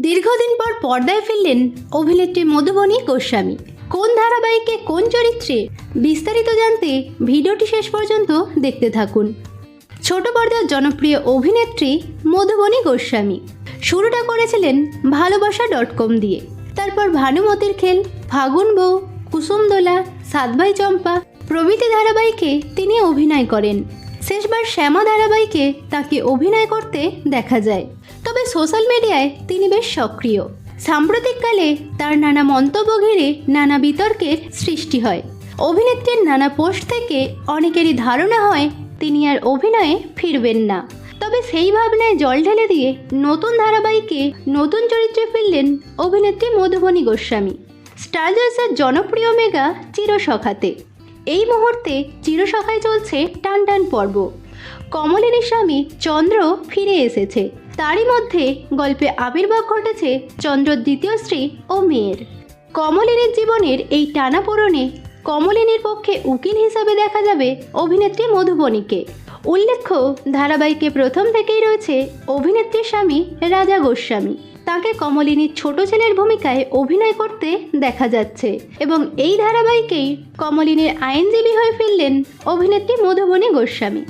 দীর্ঘদিন পর পর্দায় ফিরলেন অভিনেত্রী মধুবনী গোস্বামী। কোন ধারাবাহিকে কোন চরিত্রে, বিস্তারিত জানতে ভিডিওটি শেষ পর্যন্ত দেখতে থাকুন। ছোট পর্দার জনপ্রিয় অভিনেত্রী মধুবনী গোস্বামী শুরুটা করেছিলেন ভালোবাসা.com দিয়ে। তারপর ভানুমতির খেল, ফাগুন বউ, কুসুমদোলা, সাত ভাই চম্পা প্রভৃতি ধারাবাহিকে তিনি অভিনয় করেন। শেষবার শ্যামা ধারাবাহিকে তাকে অভিনয় করতে দেখা যায়। তবে সোশ্যাল মিডিয়ায় তিনি বেশ সক্রিয়। সাম্প্রতিককালে তার নানা মন্তব্য ঘিরে নানা বিতর্কের সৃষ্টি হয়। অভিনেত্রীর নানা পোস্ট থেকে অনেকেরই ধারণা হয় তিনি আর অভিনয়ে ফিরবেন না। তবে সেই ভাবনায় জল ঢেলে দিয়ে নতুন ধারাবাহিকে নতুন চরিত্রে ফিরলেন অভিনেত্রী মধুবনী গোস্বামী। স্টার জলসার জনপ্রিয় মেগা চিরসখাতে এই মুহূর্তে চিরসখায় চলছে টান টান পর্ব। কমলিনীর স্বামী চন্দ্র ফিরে এসেছে। তারই মধ্যে গল্পে আবির্ভাব ঘটেছে চন্দ্রর দ্বিতীয় স্ত্রী ও মেয়ের। কমলিনীর জীবনের এই টানাপোড়েনে কমলিনীর পক্ষে উকিল হিসাবে দেখা যাবে অভিনেত্রী মধুবনীকে। উল্লেখ্য, ধারাবাহিকে প্রথম থেকেই রয়েছে অভিনেত্রীর স্বামী রাজা গোস্বামী। তাকে কমলিনীর ছোট ছেলের ভূমিকায় অভিনয় করতে দেখা যাচ্ছে এবং এই ধারাবাহিকেই কমলিনীর আইনজীবী হয়ে ফিরলেন অভিনেত্রী মধুবনী গোস্বামী।